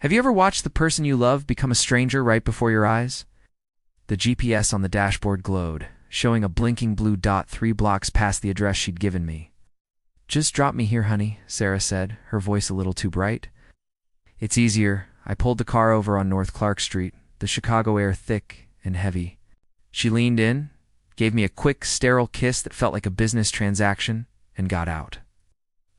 Have you ever watched the person you love become a stranger right before your eyes? The GPS on the dashboard glowed, showing a blinking blue dot 3 blocks past the address she'd given me. "Just drop me here, honey," Sarah said, her voice a little too bright. "It's easier." I pulled the car over on North Clark Street, the Chicago air thick and heavy. She leaned in, gave me a quick, sterile kiss that felt like a business transaction, and got out.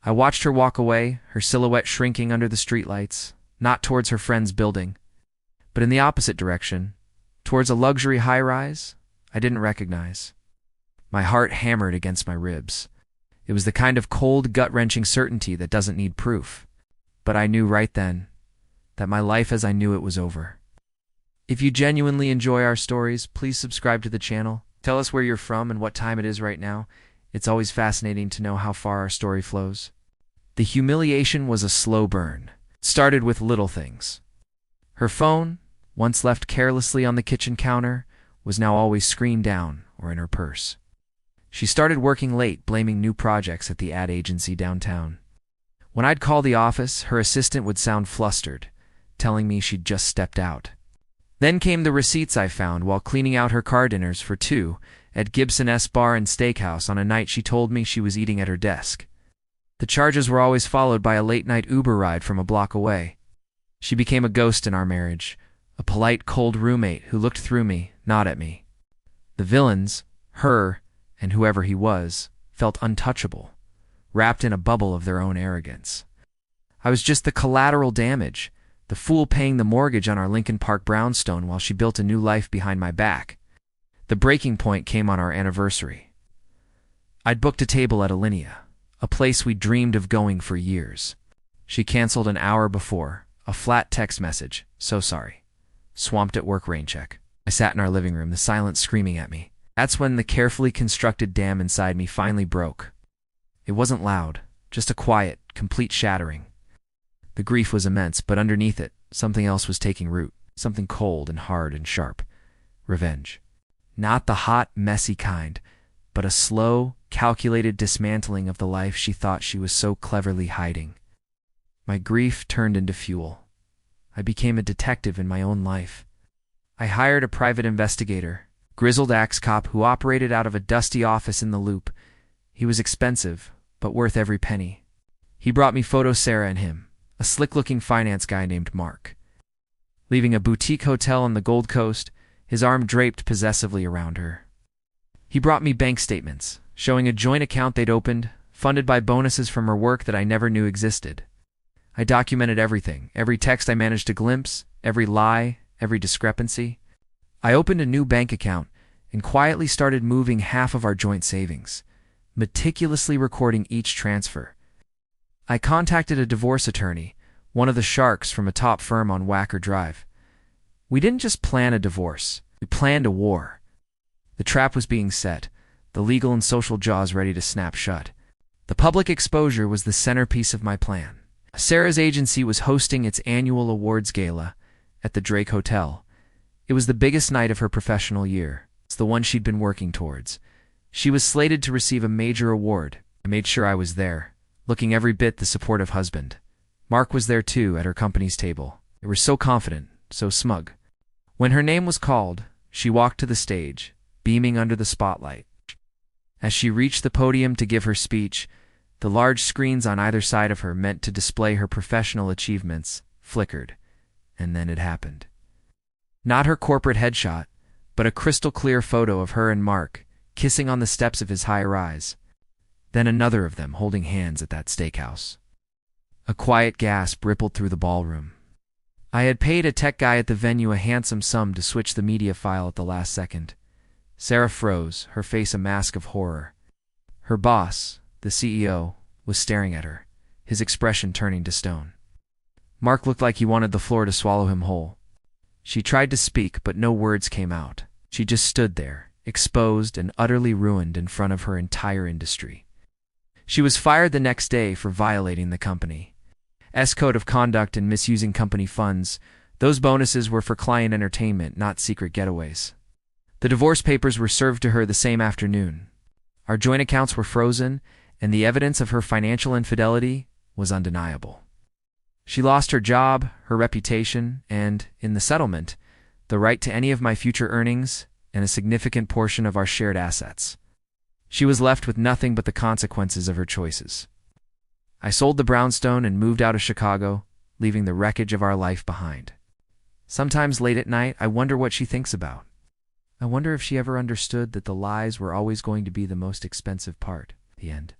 I watched her walk away, her silhouette shrinking under the streetlights, not towards her friend's building, but in the opposite direction, towards a luxury high-rise I didn't recognize. My heart hammered against my ribs. It was the kind of cold, gut-wrenching certainty that doesn't need proof. But I knew right then that my life as I knew it was over. If you genuinely enjoy our stories, please subscribe to the channel. Tell us where you're from and what time it is right now. It's always fascinating to know how far our story flows. The humiliation was a slow burn. It started with little things. Her phone, once left carelessly on the kitchen counter, was now always screened down or in her purse. She started working late, blaming new projects at the ad agency downtown. When I'd call the office, her assistant would sound flustered, telling me she'd just stepped out. Then came the receipts I found while cleaning out her car dinners for two at Gibson S Bar and Steakhouse on a night she told me she was eating at her desk. The charges were always followed by a late-night Uber ride from a block away. She became a ghost in our marriage, a polite, cold roommate who looked through me, not at me. The villains, her, and whoever he was, felt untouchable, wrapped in a bubble of their own arrogance. I was just the collateral damage, the fool paying the mortgage on our Lincoln Park brownstone while she built a new life behind my back. The breaking point came on our anniversary. I'd booked a table at Alinea, a place we dreamed of going for years. She canceled an hour before, a flat text message, "So sorry. Swamped at work, rain check." I sat in our living room, the silence screaming at me. That's when the carefully constructed dam inside me finally broke. It wasn't loud, just a quiet, complete shattering. The grief was immense, but underneath it, something else was taking root, something cold and hard and sharp. Revenge. Not the hot, messy kind, but a slow, calculated dismantling of the life she thought she was so cleverly hiding. My grief turned into fuel. I became a detective in my own life. I hired a private investigator, grizzled axe cop who operated out of a dusty office in the Loop. He was expensive, but worth every penny. He brought me photos Sarah and him, a slick-looking finance guy named Mark. Leaving a boutique hotel on the Gold Coast, his arm draped possessively around her. He brought me bank statements, showing a joint account they'd opened, funded by bonuses from her work that I never knew existed. I documented everything, every text I managed to glimpse, every lie, every discrepancy. I opened a new bank account and quietly started moving half of our joint savings, meticulously recording each transfer. I contacted a divorce attorney, one of the sharks from a top firm on Wacker Drive. We didn't just plan a divorce, we planned a war. The trap was being set, the legal and social jaws ready to snap shut. The public exposure was the centerpiece of my plan. Sarah's agency was hosting its annual awards gala at the Drake Hotel. It was the biggest night of her professional year. It's the one she'd been working towards. She was slated to receive a major award. I made sure I was there, looking every bit the supportive husband. Mark was there too, at her company's table. They were so confident, so smug. When her name was called, she walked to the stage, beaming under the spotlight. As she reached the podium to give her speech, the large screens on either side of her meant to display her professional achievements flickered, and then it happened. Not her corporate headshot, but a crystal-clear photo of her and Mark, kissing on the steps of his high-rise. Then another of them holding hands at that steakhouse. A quiet gasp rippled through the ballroom. I had paid a tech guy at the venue a handsome sum to switch the media file at the last second. Sarah froze, her face a mask of horror. Her boss, the CEO, was staring at her, his expression turning to stone. Mark looked like he wanted the floor to swallow him whole. She tried to speak, but no words came out. She just stood there, exposed and utterly ruined in front of her entire industry. She was fired the next day for violating the company's code of conduct and misusing company funds. Those bonuses were for client entertainment, not secret getaways. The divorce papers were served to her the same afternoon. Our joint accounts were frozen, and the evidence of her financial infidelity was undeniable. She lost her job, her reputation, and, in the settlement, the right to any of my future earnings and a significant portion of our shared assets. She was left with nothing but the consequences of her choices. I sold the brownstone and moved out of Chicago, leaving the wreckage of our life behind. Sometimes late at night, I wonder what she thinks about. I wonder if she ever understood that the lies were always going to be the most expensive part. The end.